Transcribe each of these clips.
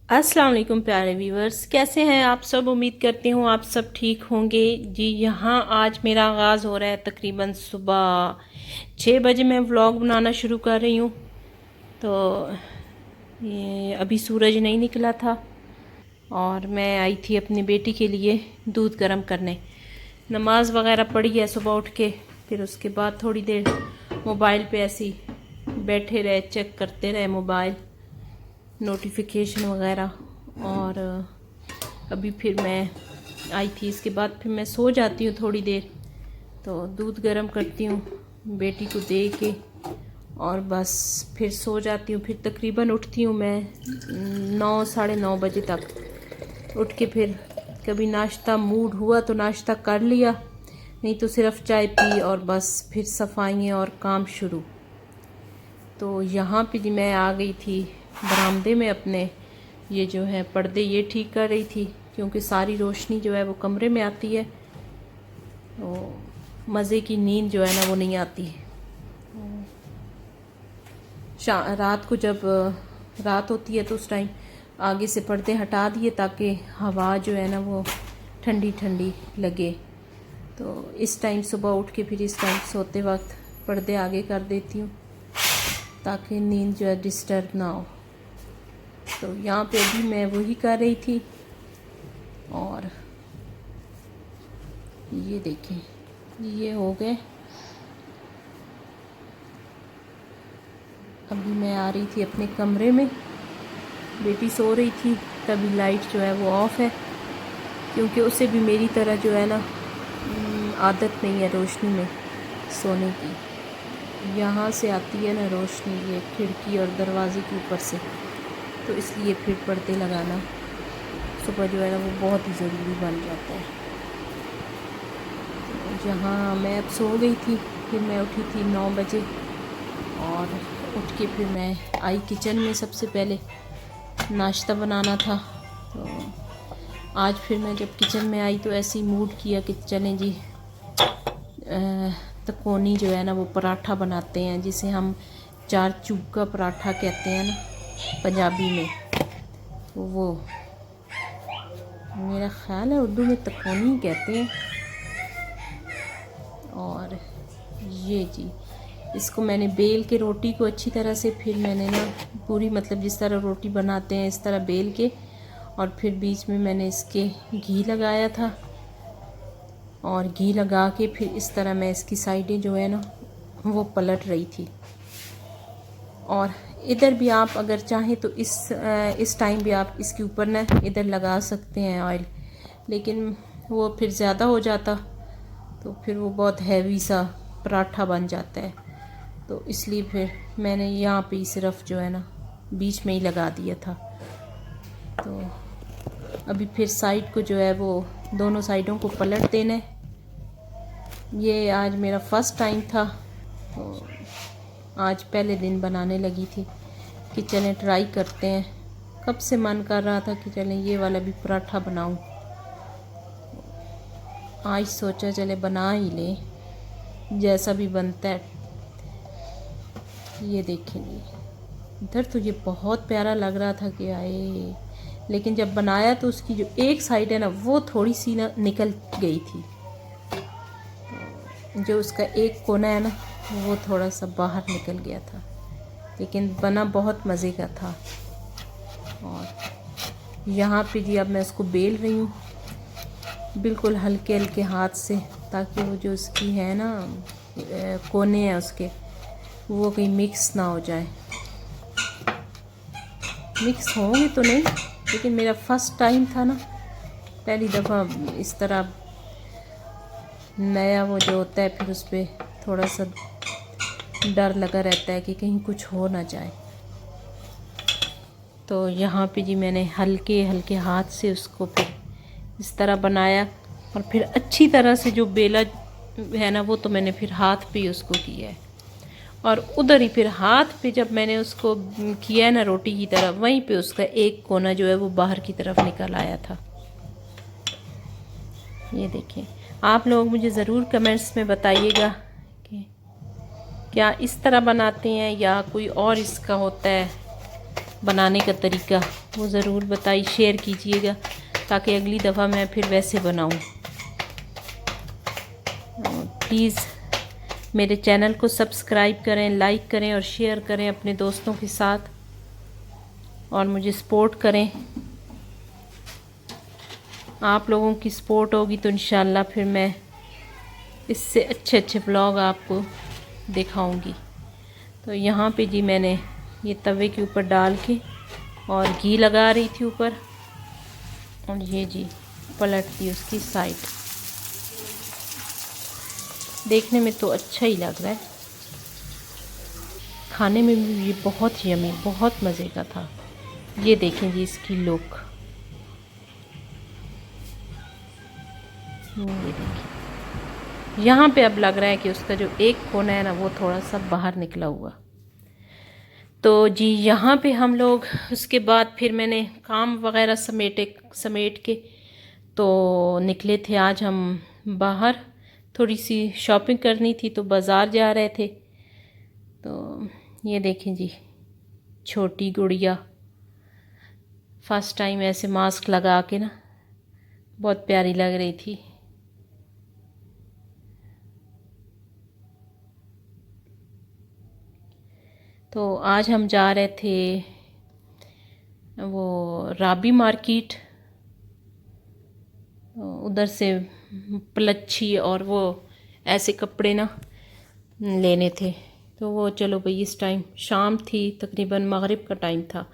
अस्सलाम वालेकुम प्यारे व्यूवर्स, कैसे हैं आप सब। उम्मीद करती हूँ आप सब ठीक होंगे जी। यहाँ आज मेरा आगाज़ हो रहा है तकरीबन सुबह 6 बजे। मैं व्लॉग बनाना शुरू कर रही हूँ। तो ये अभी सूरज नहीं निकला था और मैं आई थी अपनी बेटी के लिए दूध गर्म करने। नमाज वगैरह पढ़ी है सुबह उठ के, फिर उसके बाद थोड़ी देर मोबाइल पे ऐसी बैठे रहे, चेक करते रहे मोबाइल, नोटिफिकेशन वगैरह। और अभी फिर मैं आई थी, इसके बाद फिर मैं सो जाती हूँ थोड़ी देर। तो दूध गर्म करती हूँ बेटी को दे के और बस फिर सो जाती हूँ। फिर तकरीबन उठती हूँ मैं 9 साढ़े 9 बजे तक। उठ के फिर कभी नाश्ता मूड हुआ तो नाश्ता कर लिया, नहीं तो सिर्फ चाय पी और बस फिर सफाइयाँ और काम शुरू। तो यहाँ पे जी मैं आ गई थी बरामदे में अपने। ये जो है पर्दे ये ठीक कर रही थी क्योंकि सारी रोशनी जो है वो कमरे में आती है, तो मज़े की नींद जो है ना वो नहीं आती। रात को जब रात होती है तो उस टाइम आगे से पर्दे हटा दिए ताकि हवा जो है ना वो ठंडी ठंडी लगे। तो इस टाइम सुबह उठ के फिर इस टाइम सोते वक्त पर्दे आगे कर देती हूँ ताकि नींद जो है डिस्टर्ब ना हो। तो यहाँ पे भी मैं वही कर रही थी। और ये देखें, ये हो गए। अभी मैं आ रही थी अपने कमरे में, बेटी सो रही थी, तभी लाइट जो है वो ऑफ़ है क्योंकि उसे भी मेरी तरह जो है ना आदत नहीं है रोशनी में सोने की। यहाँ से आती है ना रोशनी ये खिड़की और दरवाजे के ऊपर से, तो इसलिए फिर पर्दे लगाना सुबह जो है ना वो बहुत ही ज़रूरी बन जाता है। तो यहाँ मैं अब सो गई थी, फिर मैं उठी थी 9 बजे और उठ के फिर मैं आई किचन में। सबसे पहले नाश्ता बनाना था, तो आज फिर मैं जब किचन में आई तो ऐसे ही मूड किया कि चलें जी तकोनी जो है ना वो पराठा बनाते हैं, जिसे हम 4 चूक का पराठा कहते हैं ना पंजाबी में। तो वो मेरा ख़्याल है उर्दू में तकोनी कहते हैं। और ये जी इसको मैंने बेल के रोटी को अच्छी तरह से फिर मैंने ना पूरी मतलब जिस तरह रोटी बनाते हैं इस तरह बेल के, और फिर बीच में मैंने इसके घी लगाया था और घी लगा के फिर इस तरह मैं इसकी साइडें जो है ना वो पलट रही थी। और इधर भी आप अगर चाहें तो इस टाइम भी आप इसके ऊपर ना इधर लगा सकते हैं ऑयल, लेकिन वो फिर ज़्यादा हो जाता तो फिर वो बहुत हैवी सा पराठा बन जाता है। तो इसलिए फिर मैंने यहाँ पे सिर्फ जो है ना बीच में ही लगा दिया था। तो अभी फिर साइड को जो है वो दोनों साइडों को पलट देना है। ये आज मेरा फ़र्स्ट टाइम था, तो आज पहले दिन बनाने लगी थी कि चलें ट्राई करते हैं। कब से मन कर रहा था कि चलें ये वाला भी पराठा बनाऊं, आज सोचा चले बना ही लें जैसा भी बनता है। ये देखेंगे इधर तो ये बहुत प्यारा लग रहा था कि आए, लेकिन जब बनाया तो उसकी जो एक साइड है ना वो थोड़ी सी ना निकल गई थी। तो जो उसका एक कोना है ना वो थोड़ा सा बाहर निकल गया था, लेकिन बना बहुत मज़े का था। और यहाँ पे जी अब मैं उसको बेल रही हूँ बिल्कुल हल्के हल्के हाथ से, ताकि वो जो उसकी है ना कोने हैं उसके वो कहीं मिक्स ना हो जाए। मिक्स होंगे तो नहीं, लेकिन मेरा फर्स्ट टाइम था ना, पहली दफ़ा इस तरह नया वो जो होता है फिर उस पर थोड़ा सा डर लगा रहता है कि कहीं कुछ हो ना जाए। तो यहाँ पे जी मैंने हल्के हल्के हाथ से उसको फिर इस तरह बनाया और फिर अच्छी तरह से जो बेला है ना वो तो मैंने फिर हाथ पे ही उसको किया है। और उधर ही फिर हाथ पे जब मैंने उसको किया है ना रोटी की तरह, वहीं पे उसका एक कोना जो है वो बाहर की तरफ निकल आया था। ये देखें, आप लोग मुझे ज़रूर कमेंट्स में बताइएगा कि क्या इस तरह बनाते हैं या कोई और इसका होता है बनाने का तरीका वो ज़रूर बताइए, शेयर कीजिएगा, ताकि अगली दफ़ा मैं फिर वैसे बनाऊं। प्लीज़ मेरे चैनल को सब्सक्राइब करें, लाइक करें और शेयर करें अपने दोस्तों के साथ, और मुझे सपोर्ट करें। आप लोगों की सपोर्ट होगी तो इंशाल्लाह फिर मैं इससे अच्छे अच्छे ब्लॉग आपको दिखाऊंगी। तो यहाँ पे जी मैंने ये तवे के ऊपर डाल के और घी लगा रही थी ऊपर, और ये जी पलट दी उसकी साइड। देखने में तो अच्छा ही लग रहा है, खाने में भी ये बहुत यमी, बहुत मज़े का था। ये देखें जी इसकी लुक, ये देखिए। यहाँ पे अब लग रहा है कि उसका जो एक कोना है ना वो थोड़ा सा बाहर निकला हुआ। तो जी यहाँ पे हम लोग उसके बाद फिर मैंने काम वगैरह समेट के तो निकले थे आज हम बाहर। थोड़ी सी शॉपिंग करनी थी तो बाज़ार जा रहे थे। तो ये देखें जी छोटी गुड़िया फर्स्ट टाइम ऐसे मास्क लगा के ना बहुत प्यारी लग रही थी। तो आज हम जा रहे थे वो राबी मार्केट, उधर से पलच्छी और वो ऐसे कपड़े ना लेने थे। तो वो चलो भाई, इस टाइम शाम थी, तकरीबन मगरिब का टाइम था,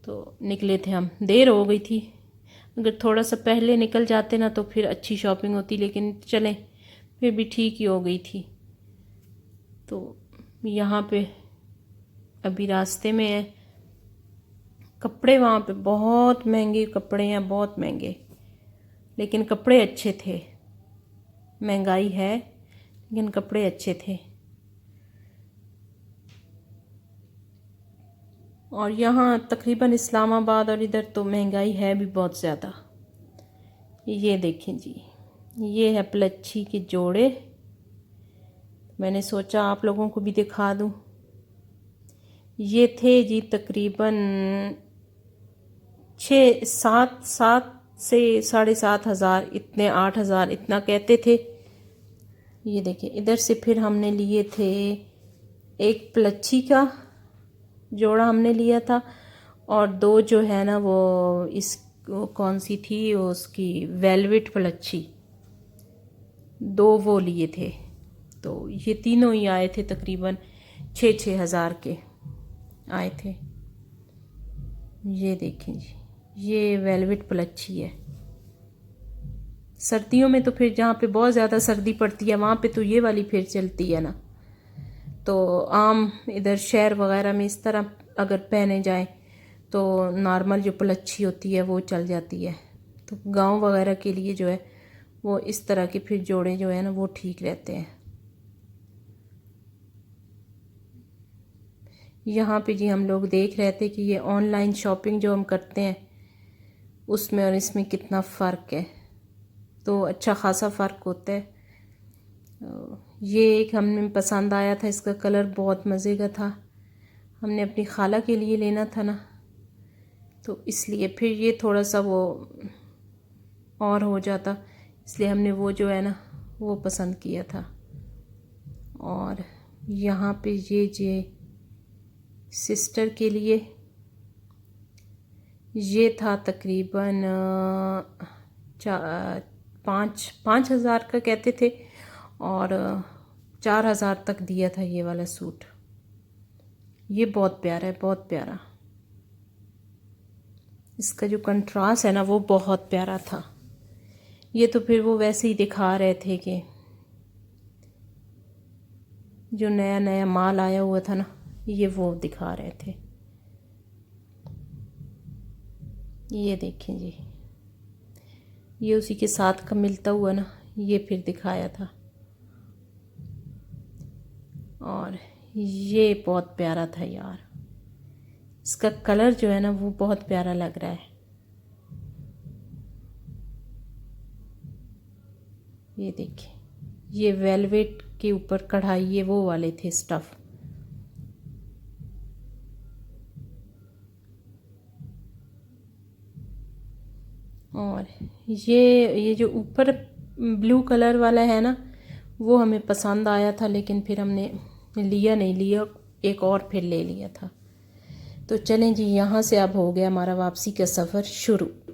तो निकले थे हम। देर हो गई थी, अगर थोड़ा सा पहले निकल जाते ना तो फिर अच्छी शॉपिंग होती, लेकिन चलें फिर भी ठीक ही हो गई थी। तो यहाँ पे अभी रास्ते में है, कपड़े वहाँ पे बहुत महंगे कपड़े हैं, बहुत महंगे, लेकिन कपड़े अच्छे थे। महंगाई है लेकिन कपड़े अच्छे थे। और यहाँ तकरीबन इस्लामाबाद और इधर तो महंगाई है भी बहुत ज़्यादा। ये देखें जी, ये है पलच्छी के जोड़े। मैंने सोचा आप लोगों को भी दिखा दूँ। ये थे जी तकरीबन 7 से 7,500, इतने 8,000 इतना कहते थे। ये देखिए इधर से फिर हमने लिए थे एक पलच्छी का जोड़ा हमने लिया था, और दो जो है ना वो कौन सी थी उसकी वेलवेट पलच्छी, दो वो लिए थे। तो ये तीनों ही आए थे तकरीबन 6-6 हज़ार के आए थे। ये देखें जी, ये वेलवेट पलच्छी है। सर्दियों में तो फिर जहाँ पे बहुत ज़्यादा सर्दी पड़ती है वहाँ पे तो ये वाली फिर चलती है ना। तो आम इधर शहर वगैरह में इस तरह अगर पहने जाएं तो नॉर्मल जो पलच्छी होती है वो चल जाती है। तो गांव वगैरह के लिए जो है वो इस तरह के फिर जोड़े जो है ना वो ठीक रहते हैं। यहाँ पे जी हम लोग देख रहे थे कि ये ऑनलाइन शॉपिंग जो हम करते हैं उसमें और इसमें कितना फ़र्क है। तो अच्छा ख़ासा फ़र्क होता है। ये एक हमें पसंद आया था, इसका कलर बहुत मज़े का था। हमने अपनी खाला के लिए लेना था ना, तो इसलिए फिर ये थोड़ा सा वो और हो जाता, इसलिए हमने वो जो है ना वो पसंद किया था। और यहाँ पे ये सिस्टर के लिए ये था तकरीबन 5,000 का कहते थे, और 4,000 तक दिया था ये वाला सूट। ये बहुत प्यारा है, बहुत प्यारा। इसका जो कंट्रास्ट है ना वो बहुत प्यारा था। ये तो फिर वो वैसे ही दिखा रहे थे कि जो नया नया माल आया हुआ था ना, ये वो दिखा रहे थे। ये देखें जी, ये उसी के साथ का मिलता हुआ ना, ये फिर दिखाया था। और ये बहुत प्यारा था यार, इसका कलर जो है ना वो बहुत प्यारा लग रहा है। ये देखिए, ये वेलवेट के ऊपर कढ़ाई, ये वो वाले थे स्टफ़। और ये जो ऊपर ब्लू कलर वाला है ना, वो हमें पसंद आया था, लेकिन फिर हमने नहीं लिया, एक और फिर ले लिया था। तो चलें जी, यहाँ से अब हो गया हमारा वापसी का सफ़र शुरू।